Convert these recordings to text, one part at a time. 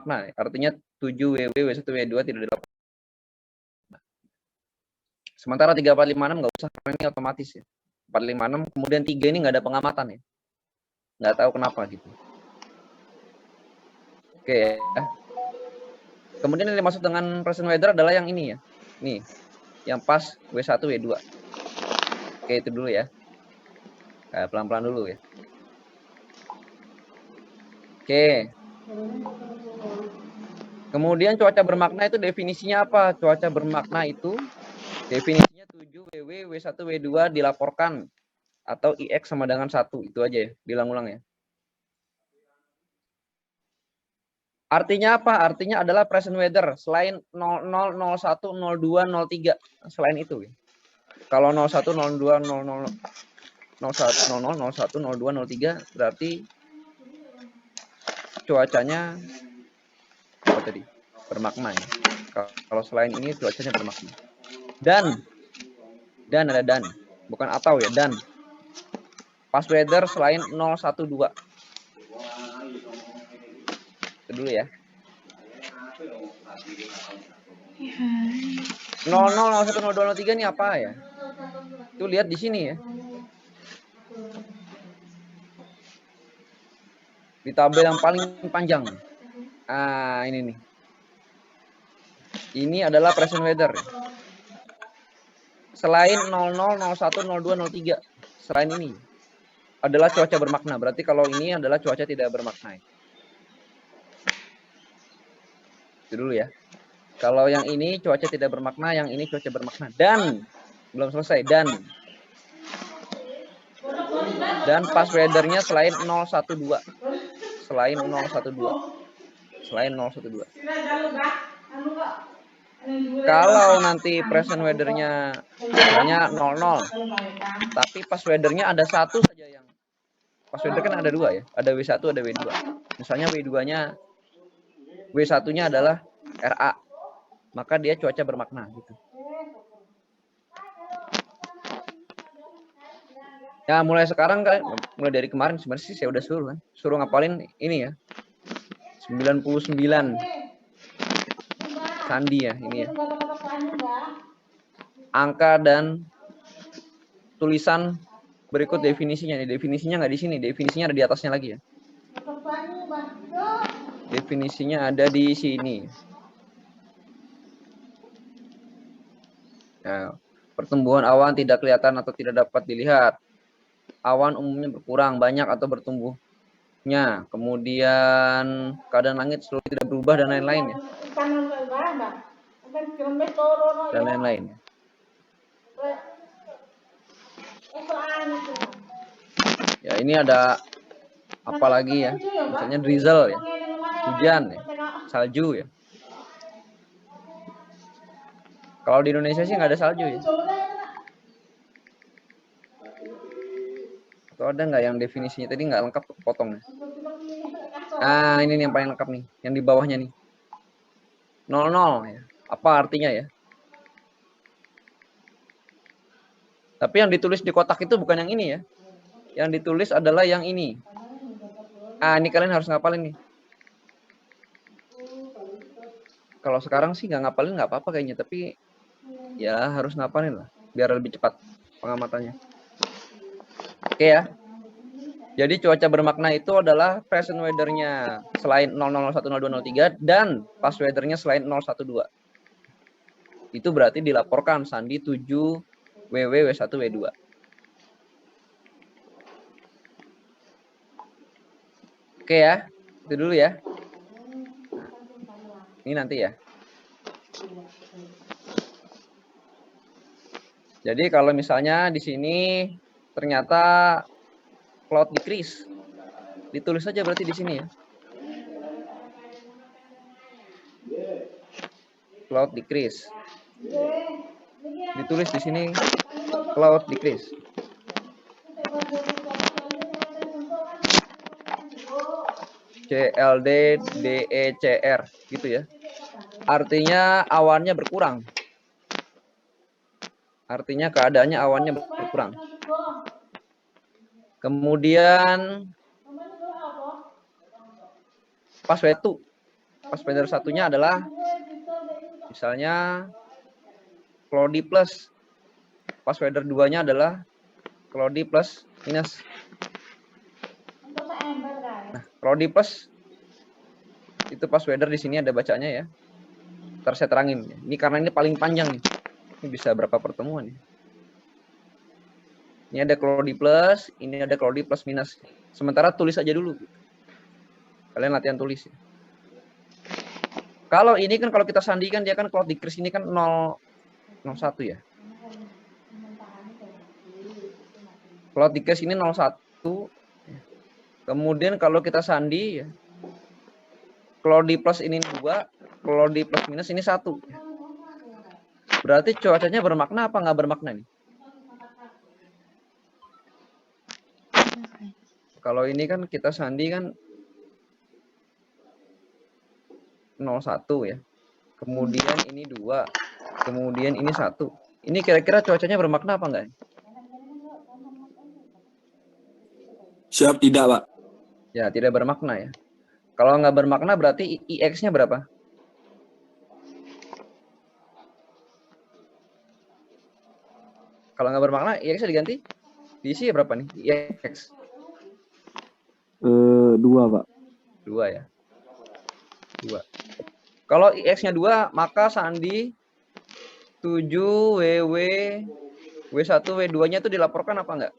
Nah, artinya 7 WW, W1, W2 tidak dilaporkan. Sementara 3, 4, 5, 6 nggak usah, karena ini otomatis ya. 4, 5, 6, kemudian 3 ini nggak ada pengamatan ya. Nggak tahu kenapa gitu. Oke ya. Kemudian yang dimaksud dengan present weather adalah yang ini ya. Nih, yang pas W1, W2. Oke, itu dulu ya. Pelan-pelan dulu ya. Oke. Kemudian cuaca bermakna itu definisinya apa? Cuaca bermakna itu definisinya 7 WW, W1, W2 dilaporkan atau IX sama dengan 1. Itu aja ya, diulang-ulang ya. Artinya apa? Artinya adalah present weather selain 00, 01, 02, 03. Selain itu ya. Kalau 01, 02, 00, 01, 00, 01, 02, 03 berarti cuacanya apa tadi? Bermakna ya. Kalau selain ini cuacanya bermakna. Dan ada dan. Bukan atau ya, dan. Pas weather selain 012. Itu dulu ya. 00, 01, 02, 03 ini apa ya? Itu lihat di sini ya. Di tabel yang paling panjang. Ah, ini nih. Ini adalah present weather. Selain 00, 01, 02, 03. Selain ini adalah cuaca bermakna. Berarti kalau ini adalah cuaca tidak bermakna. Itu dulu ya. Kalau yang ini cuaca tidak bermakna, yang ini cuaca bermakna. Dan belum selesai. Dan pas weathernya selain 012. Selain 012. Selain 012. Kalau nanti present weathernya misalnya 00, tapi pas weathernya ada satu saja yang pas weather kan ada 2 ya, ada W1, ada W2. Misalnya W2-nya, W1-nya adalah RA, maka dia cuaca bermakna gitu. Ya mulai sekarang kan, mulai dari kemarin sebenarnya sih saya udah suruh ngapalin ini ya. 99 sandi ya ini ya. Angka dan tulisan berikut definisinya. Definisinya nggak di sini, definisinya ada di atasnya lagi ya. Definisinya ada di sini. Nah, pertumbuhan awan tidak kelihatan atau tidak dapat dilihat. Awan umumnya berkurang, banyak atau bertumbuhnya. Kemudian keadaan langit selalu tidak berubah dan lain-lain ya. Dan lain-lain. Ya ini ada apa lagi ya? Misalnya drizzle ya, hujan ya, salju ya. Kalau di Indonesia sih nggak ada salju ya. Atau ada nggak yang definisinya tadi nggak lengkap potong ya? Ah ini nih yang paling lengkap nih, yang di bawahnya nih. 00 ya. Apa artinya ya? Tapi yang ditulis di kotak itu bukan yang ini ya. Yang ditulis adalah yang ini. Ah ini kalian harus ngapalin nih. Kalau sekarang sih nggak ngapalin nggak apa-apa kayaknya, tapi ya harus ngapalin lah biar lebih cepat pengamatannya. Oke ya. Jadi cuaca bermakna itu adalah present weather-nya selain 00, 01, 02, 03 dan past weather-nya selain 012. Itu berarti dilaporkan sandi 7 WW, W1, W2. Oke ya. Itu dulu ya. Ini nanti ya. Jadi kalau misalnya di sini ternyata cloud decrease, ditulis saja berarti di sini ya. Cloud decrease. Ditulis di sini cloud decrease. CLD DECR gitu ya. Artinya awannya berkurang. Artinya keadaannya awannya berkurang. Kemudian pas wetu Pas weather satunya adalah misalnya cloudy plus. Pas weather 2-nya adalah cloudy plus minus. Nah, cloudy plus itu pas weather di sini ada bacanya ya. Ntar saya terangin. Ini karena ini paling panjang nih. Ini bisa berapa pertemuan ya? Ini ada cloudy plus, ini ada cloudy plus minus. Sementara tulis aja dulu. Kalian latihan tulis ya. Kalau ini kan kalau kita sandikan dia kan cloud decrease ini kan 0,1 ya. Cloud decrease ini 0,1. Kemudian kalau kita sandi ya, cloudy plus ini 2, cloudy plus minus ini 1. Berarti cuacanya bermakna apa nggak bermakna nih? Kalau ini kan kita sandi kan 0,1 ya. Kemudian ini 2, kemudian ini 1. Ini kira-kira cuacanya bermakna apa enggak? Siap, tidak, Pak. Ya, tidak bermakna ya. Kalau nggak bermakna berarti IX-nya berapa? Kalau nggak bermakna, IX-nya diganti? Diisi berapa nih? IX? 2, Pak. 2 ya. 2. Kalau IX-nya 2, maka sandi 7 WW W1 W2-nya itu dilaporkan apa enggak?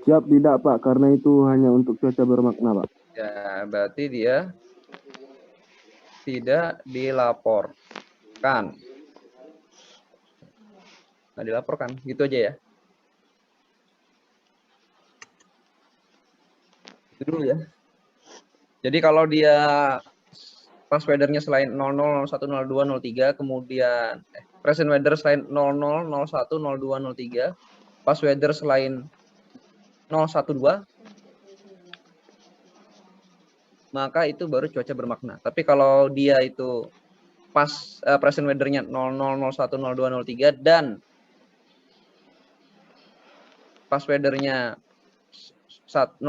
Siap, tidak, Pak. Karena itu hanya untuk cuaca bermakna, Pak. Ya, berarti dia tidak dilaporkan. Nggak dilaporkan, gitu aja ya. Itu dulu ya. Jadi kalau dia pas weather-nya selain 00, 01, 02, 03, kemudian present weather selain 00, 01, 02, 03, pas weather selain 012, maka itu baru cuaca bermakna. Tapi kalau dia itu pas present weather-nya 00, 01, 02, 03 dan pas weather-nya 012,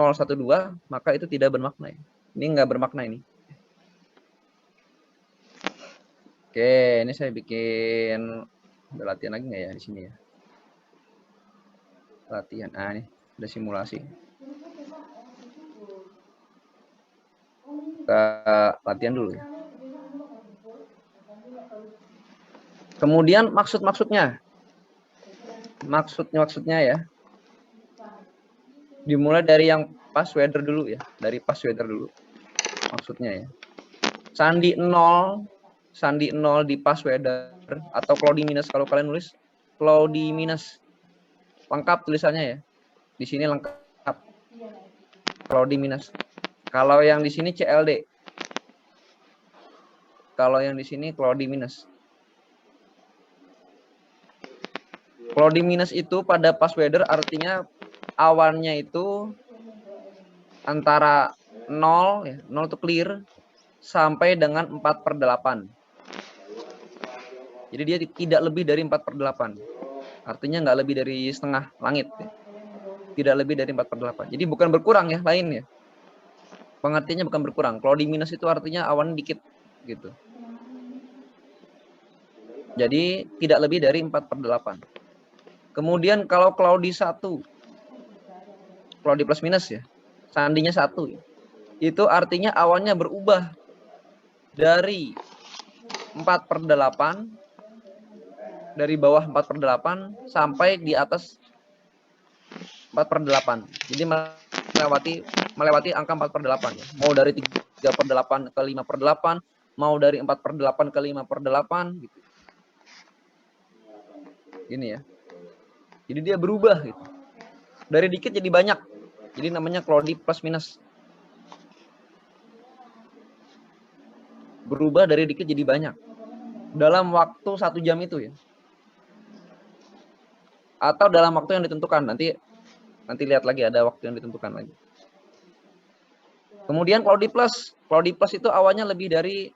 maka itu tidak bermakna. Ini nggak bermakna ini. Oke, ini saya bikin ada latihan lagi nggak ya di sini ya? Latihan. Ah, ini ada simulasi. Kita latihan dulu ya. Kemudian maksudnya ya. Dimulai dari yang pas weather dulu ya, dari pas weather dulu. Maksudnya ya. Sandi 0 di pas weather atau cloudy minus kalau kalian nulis cloudy minus. Lengkap tulisannya ya. Di sini lengkap. Cloudy minus. Kalau yang di sini CLD. Kalau yang di sini cloudy minus. Cloudy minus itu pada pas weather artinya awannya itu antara 0 ya, 0 itu clear sampai dengan 4/8. Jadi dia tidak lebih dari 4/8. Artinya nggak lebih dari setengah langit ya. Tidak lebih dari 4/8. Jadi bukan berkurang ya, lain ya. Pengertiannya bukan berkurang. Cloudy minus itu artinya awan dikit gitu. Jadi tidak lebih dari 4/8. Kemudian kalau cloudy 1, cloudy plus minus ya, sandinya 1 ya, itu artinya awannya berubah dari 4/8, dari bawah 4/8 sampai di atas 4/8. Jadi melewati angka 4/8 ya. Mau dari 3/8 ke 5/8, mau dari 4/8 ke 5/8 gitu. Gini ya. Jadi dia berubah gitu. Dari dikit jadi banyak. Jadi namanya cloudy plus minus. Berubah dari dikit jadi banyak. Dalam waktu 1 jam itu ya. Atau dalam waktu yang ditentukan. Nanti lihat lagi ada waktu yang ditentukan lagi. Kemudian cloudy plus itu awannya lebih dari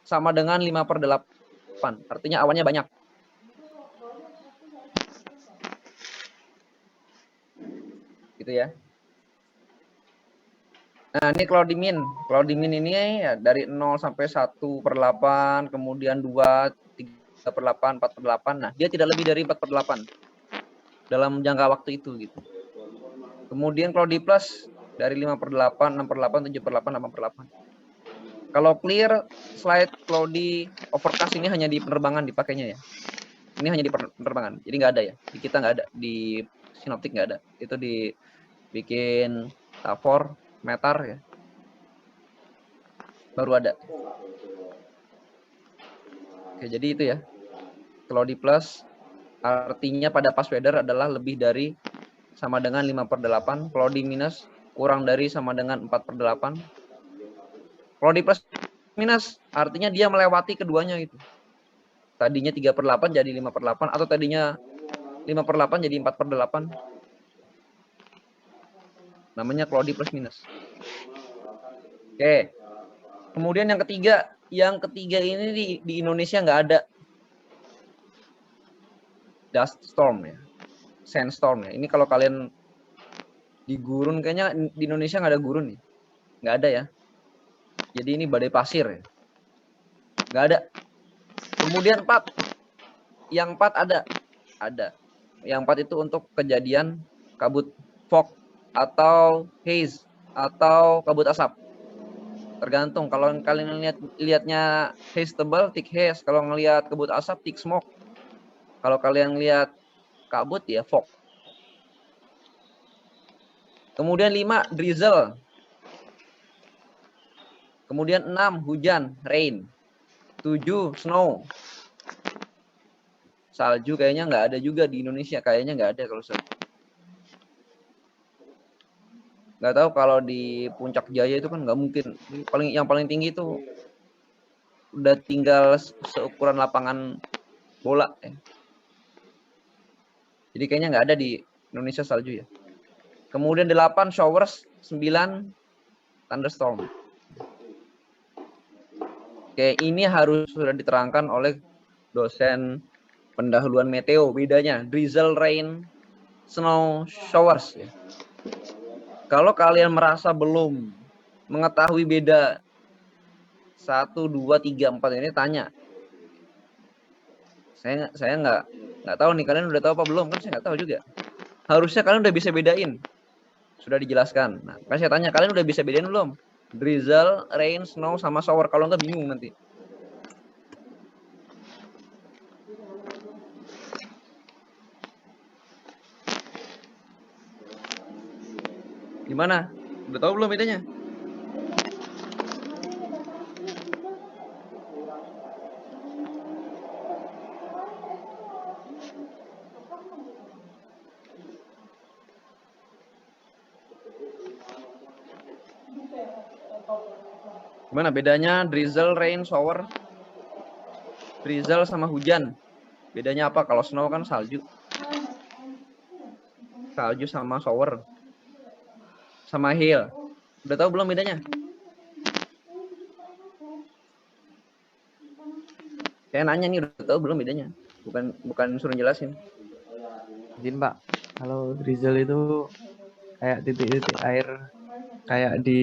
sama dengan 5/8. Artinya awannya banyak. Gitu ya. Nah, ini cloudy mean. Cloudy mean ini ya dari 0 sampai 1/8, kemudian 2, 3/8, 4/8. Nah, dia tidak lebih dari 4/8 dalam jangka waktu itu gitu. Kemudian cloudy plus dari 5/8, 6/8, 7/8, 8/8. Kalau clear, slide, cloudy, overcast ini hanya di penerbangan dipakainya ya. Ini hanya di penerbangan, jadi nggak ada ya. Di kita nggak ada, di sinoptik nggak ada. Itu dibikin Tafor, Metar ya. Baru ada. Oke, jadi itu ya. Cloudy plus artinya pada past weather adalah lebih dari sama dengan 5/8. Cloudy minus kurang dari sama dengan 4/8. Cloudy plus minus artinya dia melewati keduanya itu. Tadinya 3/8 jadi 5/8, atau tadinya 5/8 jadi 4/8. Namanya cloudy plus minus. Oke. Kemudian yang ketiga ini di Indonesia nggak ada. Dust storm ya. Sandstorm ya. Ini kalau kalian di gurun, kayaknya di Indonesia nggak ada gurun nih. Nggak ada ya. Jadi ini badai pasir ya. Nggak ada. Kemudian 4. Yang 4 ada. Ada. Yang 4 itu untuk kejadian kabut fog atau haze atau kabut asap. Tergantung. Kalau kalian lihatnya haze tebal, thick haze. Kalau ngelihat kabut asap, thick smoke. Kalau kalian lihat kabut ya fog. Kemudian 5 drizzle. Kemudian 6 hujan, rain. 7 snow. Salju kayaknya nggak ada juga di Indonesia. Kayaknya nggak ada kalau salju. Nggak tahu kalau di Puncak Jaya itu kan nggak mungkin. Yang paling tinggi itu udah tinggal seukuran lapangan bola ya. Jadi kayaknya nggak ada di Indonesia salju ya. Kemudian 8 showers, 9 thunderstorm. Oke, ini harus sudah diterangkan oleh dosen pendahuluan meteo. Bedanya drizzle, rain, snow, showers ya. Kalau kalian merasa belum mengetahui beda 1, 2, 3, 4 ini, tanya. Saya nggak tahu nih, kalian udah tahu apa belum? Kan saya nggak tahu juga. Harusnya kalian udah bisa bedain. Sudah dijelaskan. Nah, kan saya tanya, kalian udah bisa bedain belum? Drizzle, rain, snow, sama shower. Kalau nggak bingung nanti. Gimana? Udah tahu belum bedanya? Gimana bedanya drizzle, rain, shower? Drizzle sama hujan. Bedanya apa? Kalau snow kan salju. Salju sama shower. Sama hail. Udah tahu belum bedanya? Saya nanya nih, udah tahu belum bedanya? Bukan suruh jelasin. Izin Pak, kalau drizzle itu kayak titik-titik air kayak di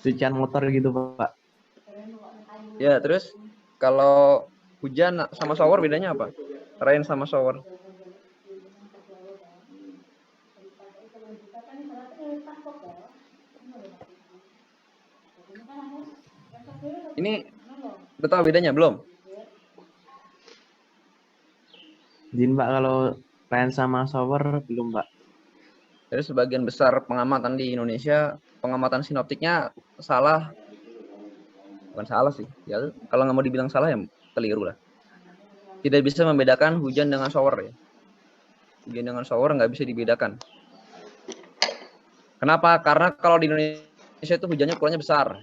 cucian motor gitu Pak. Ya, terus kalau hujan sama shower bedanya apa? Rain sama shower. Ini udah tahu bedanya belum? Izin Pak, kalau rain sama shower belum Pak. Jadi sebagian besar pengamatan di Indonesia, pengamatan sinoptiknya salah. Bukan salah sih. Ya, kalau nggak mau dibilang salah ya keliru lah. Tidak bisa membedakan hujan dengan shower ya. Hujan dengan shower nggak bisa dibedakan. Kenapa? Karena kalau di Indonesia itu hujannya ukurannya besar.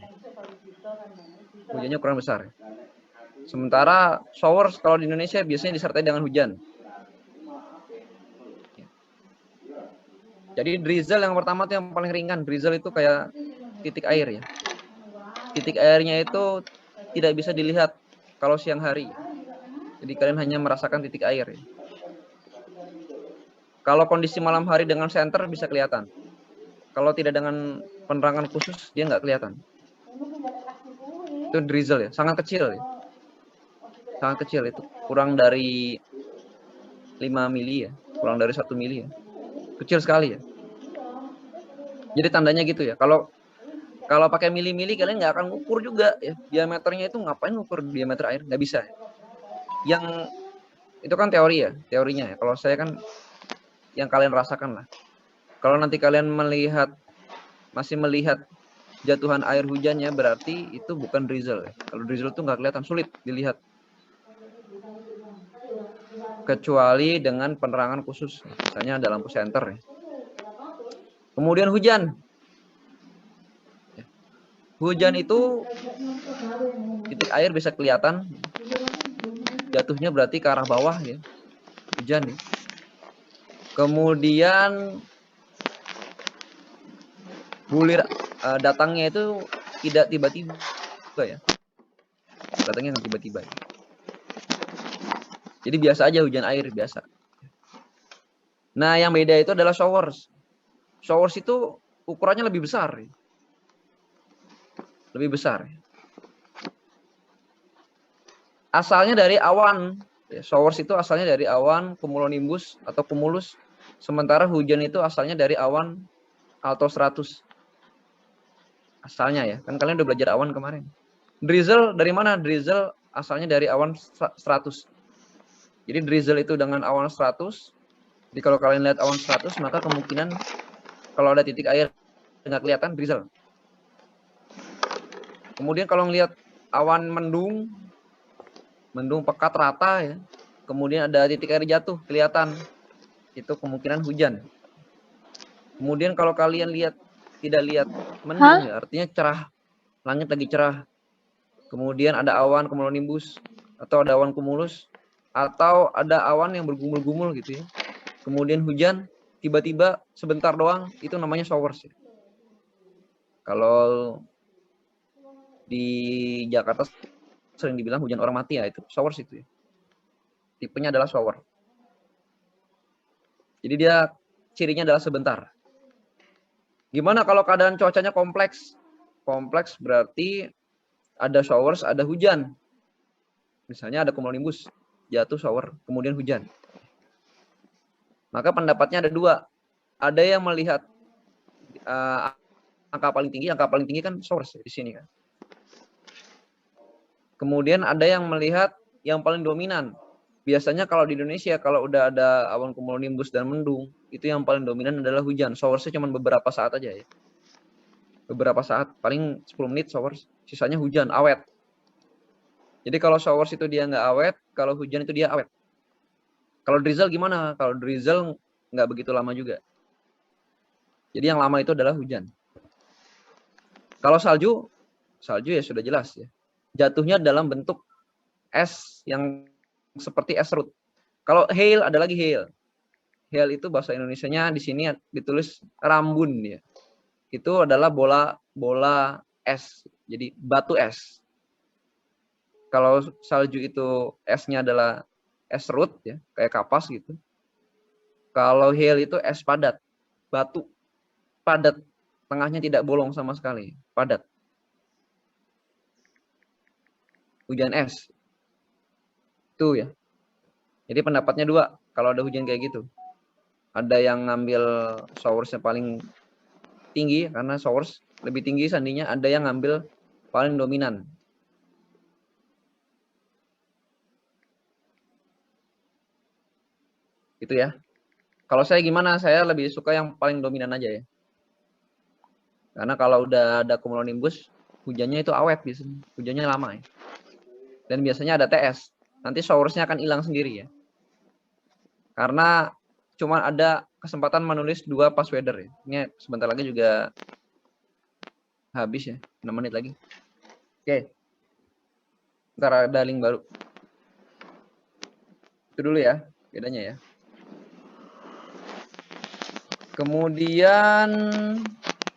Hujannya ukuran besar. Sementara shower kalau di Indonesia biasanya disertai dengan hujan. Jadi drizzle yang pertama tuh yang paling ringan. Drizzle itu kayak titik air ya. Titik airnya itu tidak bisa dilihat kalau siang hari. Jadi kalian hanya merasakan titik air ya. Kalau kondisi malam hari dengan senter bisa kelihatan. Kalau tidak dengan penerangan khusus dia nggak kelihatan. Itu drizzle ya, sangat kecil ya. Sangat kecil itu, kurang dari 5 mili ya, kurang dari 1 mili ya. Kecil sekali ya. Jadi tandanya gitu ya. Kalau pakai mili-mili kalian nggak akan ngukur juga ya. Diameternya itu ngapain ngukur diameter air? Nggak bisa. Yang itu kan teori ya, teorinya ya. Kalau saya kan yang kalian rasakan lah. Kalau nanti kalian masih melihat jatuhan air hujannya, berarti itu bukan drizzle ya. Kalau drizzle itu nggak kelihatan, sulit dilihat. Kecuali dengan penerangan khusus, misalnya ada lampu senter ya. Kemudian hujan. Hujan itu titik air bisa kelihatan. Jatuhnya berarti ke arah bawah ya. Hujan ya. Kemudian bulir datangnya itu tidak tiba-tiba ya. Datangnya nggak tiba-tiba ya. Jadi biasa aja hujan air biasa. Nah, yang beda itu adalah showers. Showers itu ukurannya lebih besar. Ya. Lebih besar. Ya. Asalnya dari awan. Ya, showers itu asalnya dari awan cumulonimbus atau cumulus. Sementara hujan itu asalnya dari awan altostratus. Asalnya ya, kan kalian udah belajar awan kemarin. Drizzle dari mana? Drizzle asalnya dari awan stratus. Jadi drizzle itu dengan awan stratus. Jadi kalau kalian lihat awan stratus, maka kemungkinan kalau ada titik air nggak kelihatan, drizzle. Kemudian kalau ngelihat awan mendung pekat rata ya, kemudian ada titik air jatuh kelihatan, itu kemungkinan hujan. Kemudian kalau kalian tidak lihat mendung ya, artinya cerah, langit lagi cerah. Kemudian ada awan cumulonimbus atau ada awan cumulus atau ada awan yang bergumul-gumul gitu ya. Kemudian hujan tiba-tiba sebentar doang, itu namanya showers ya. Kalau di Jakarta sering dibilang hujan orang mati ya, itu showers itu ya. Tipenya adalah shower. Jadi dia cirinya adalah sebentar. Gimana kalau keadaan cuacanya kompleks? Kompleks berarti ada showers, ada hujan. Misalnya ada cumulonimbus, jatuh shower, kemudian hujan. Maka pendapatnya ada dua. Ada yang melihat angka paling tinggi kan showers di sini kan. Kemudian ada yang melihat yang paling dominan. Biasanya kalau di Indonesia kalau udah ada awan cumulonimbus dan mendung, itu yang paling dominan adalah hujan. Showersnya cuma beberapa saat aja ya. Beberapa saat, paling 10 menit showers, sisanya hujan, awet. Jadi kalau showers itu dia nggak awet, kalau hujan itu dia awet. Kalau drizzle gimana? Kalau drizzle nggak begitu lama juga. Jadi yang lama itu adalah hujan. Kalau salju ya sudah jelas ya. Jatuhnya dalam bentuk es yang seperti es serut. Kalau hail ada lagi hail. Hail itu bahasa Indonesianya di sini ditulis rambun ya. Itu adalah bola es. Jadi batu es. Kalau salju itu esnya adalah es serut ya, kayak kapas gitu. Kalau hail itu es padat, batu padat, tengahnya tidak bolong sama sekali, padat. Hujan es. Itu ya. Jadi pendapatnya dua kalau ada hujan kayak gitu. Ada yang ngambil showersnya paling tinggi karena showers lebih tinggi sandinya, ada yang ngambil paling dominan. Gitu ya. Kalau saya gimana? Saya lebih suka yang paling dominan aja ya. Karena kalau udah ada cumulonimbus, hujannya itu awet biasanya. Hujannya lama ya. Dan biasanya ada TS. Nanti showersnya akan hilang sendiri ya. Karena cuma ada kesempatan menulis 2 pas weather ya. Ini sebentar lagi juga habis ya. 6 menit lagi. Oke. Ntar ada link baru. Itu dulu ya. Bedanya ya. Kemudian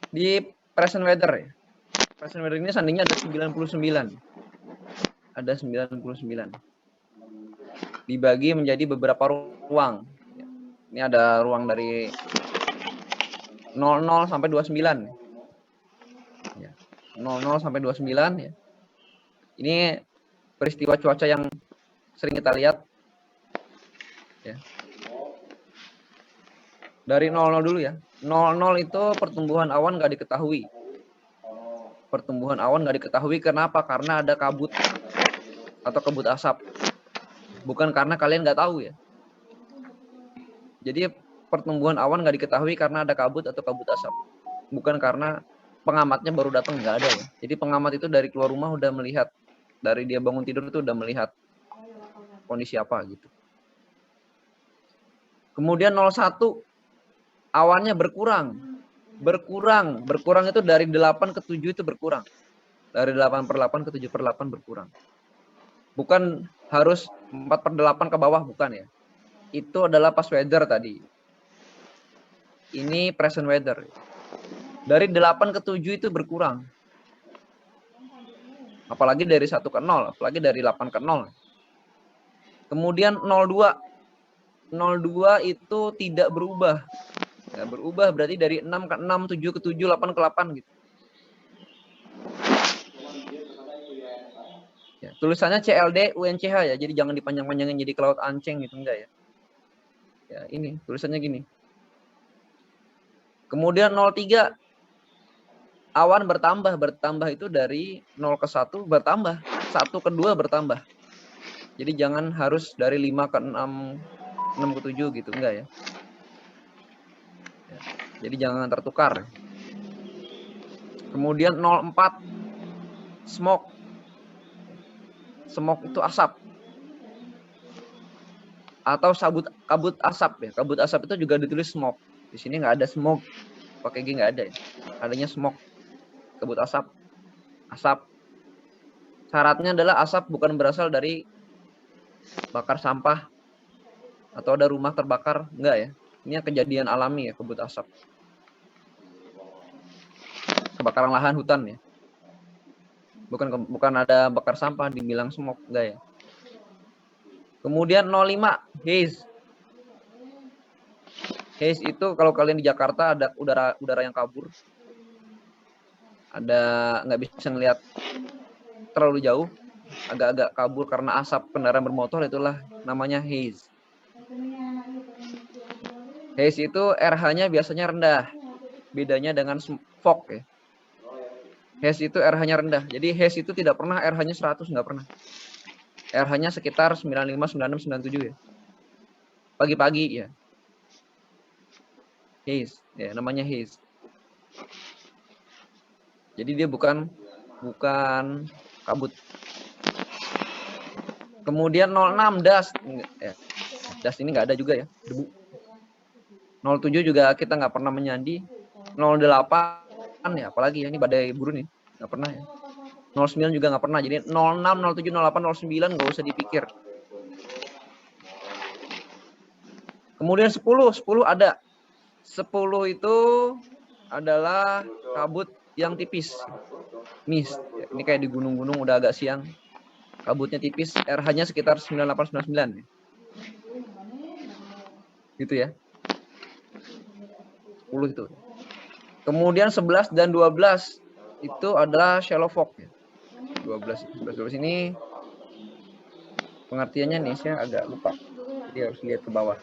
di present weather ya. Present weather ini sandinya ada 99. Ada 99. Dibagi menjadi beberapa ruang. Ini ada ruang dari 00 sampai 29. Ya. 00 sampai 29 ya. Ini peristiwa cuaca yang sering kita lihat. Ya. Dari 00 dulu ya. 00 itu pertumbuhan awan nggak diketahui. Pertumbuhan awan nggak diketahui kenapa? Karena ada kabut atau kabut asap. Bukan karena kalian nggak tahu ya. Jadi pertumbuhan awan nggak diketahui karena ada kabut atau kabut asap. Bukan karena pengamatnya baru datang, nggak ada ya. Jadi pengamat itu dari keluar rumah udah melihat. Dari dia bangun tidur itu udah melihat kondisi apa gitu. Kemudian 01 awannya berkurang. Berkurang itu dari 8 ke 7 itu berkurang. Dari 8/8 ke 7/8 berkurang. Bukan harus 4/8 ke bawah, bukan ya. Itu adalah past weather tadi. Ini present weather. Dari 8 ke 7 itu berkurang. Apalagi dari 1 ke 0, apalagi dari 8 ke 0. Kemudian 02. 02 itu tidak berubah. Nggak berubah berarti dari 6 ke 6, 7 ke 7, 8 ke 8 gitu. Ya, tulisannya CLD UNCH ya, jadi jangan dipanjang-panjangin jadi ke laut Anceng gitu, enggak ya. Ya, ini tulisannya gini. Kemudian 03 awan bertambah itu dari 0 ke 1 bertambah, 1 ke 2 bertambah. Jadi jangan harus dari 5 ke 6, 6 ke 7 gitu, enggak ya. Ya, jadi jangan tertukar. Kemudian 04 smoke. Smoke itu asap. Atau kabut asap ya. Kabut asap itu juga ditulis smoke. Di sini nggak ada smoke. Pakai G nggak ada ya. Adanya smoke. Kabut asap. Asap. Syaratnya adalah asap bukan berasal dari bakar sampah atau ada rumah terbakar, enggak ya. Ini kejadian alami ya, kabut asap. Kebakaran lahan hutan ya. Bukan ada bakar sampah dibilang smoke, enggak ya. Kemudian 05 haze. Haze itu kalau kalian di Jakarta ada udara yang kabur. Ada nggak bisa ngelihat terlalu jauh, agak-agak kabur karena asap kendaraan bermotor, itulah namanya haze. Haze itu RH-nya biasanya rendah. Bedanya dengan fog ya. Haze itu RH-nya rendah. Jadi haze itu tidak pernah RH-nya 100, nggak pernah. RH-nya sekitar 95, 96, 97 ya. Pagi-pagi ya. Haze, ya namanya haze. Jadi dia bukan kabut. Kemudian 06 dust. Ya, dust ini nggak ada juga ya, debu. 07 juga kita nggak pernah menyandi. 08 ya, apalagi ya, ini badai burung nih, nggak pernah ya. 09 juga nggak pernah. Jadi 06, 07, 08, 09 nggak usah dipikir. Kemudian 10 ada. 10 itu adalah kabut yang tipis. Mist. Ya, ini kayak di gunung-gunung udah agak siang. Kabutnya tipis, RH-nya sekitar 98, 99. Gitu ya. 10 itu. Kemudian 11 dan 12 itu adalah shallow fog ya. 12 ini pengertiannya nih saya agak lupa. Jadi harus lihat ke bawah.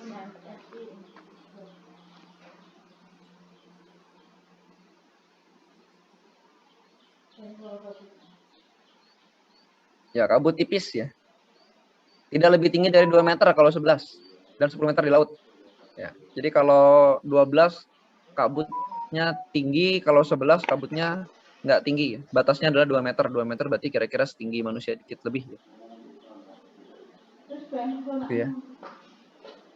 Ya, kabut tipis ya. Tidak lebih tinggi dari 2 meter kalau 11 dan 10 meter di laut. Ya. Jadi kalau 12 kabutnya tinggi, kalau 11 kabutnya nggak tinggi ya. Batasnya adalah 2 meter. 2 meter berarti kira-kira setinggi manusia dikit lebih ya. Gitu ya.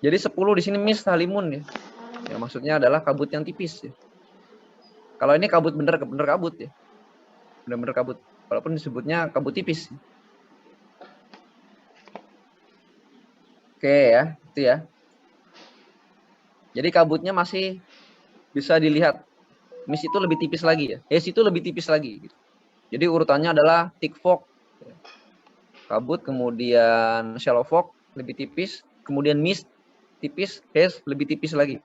Jadi 10 di sini mist halimun ya. Ya maksudnya adalah kabut yang tipis ya. Kalau ini kabut bener kabut ya. Bener-bener kabut. Walaupun disebutnya kabut tipis. Oke ya, itu ya. Jadi kabutnya masih bisa dilihat. Mist itu lebih tipis lagi ya. Haze itu lebih tipis lagi gitu. Jadi urutannya adalah thick fog, kabut, kemudian shallow fog lebih tipis, kemudian mist tipis, haze lebih tipis lagi.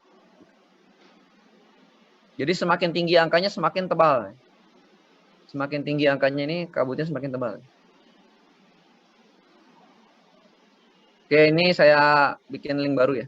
Jadi semakin tinggi angkanya semakin tebal. Semakin tinggi angkanya ini kabutnya semakin tebal. Oke, ini saya bikin link baru ya.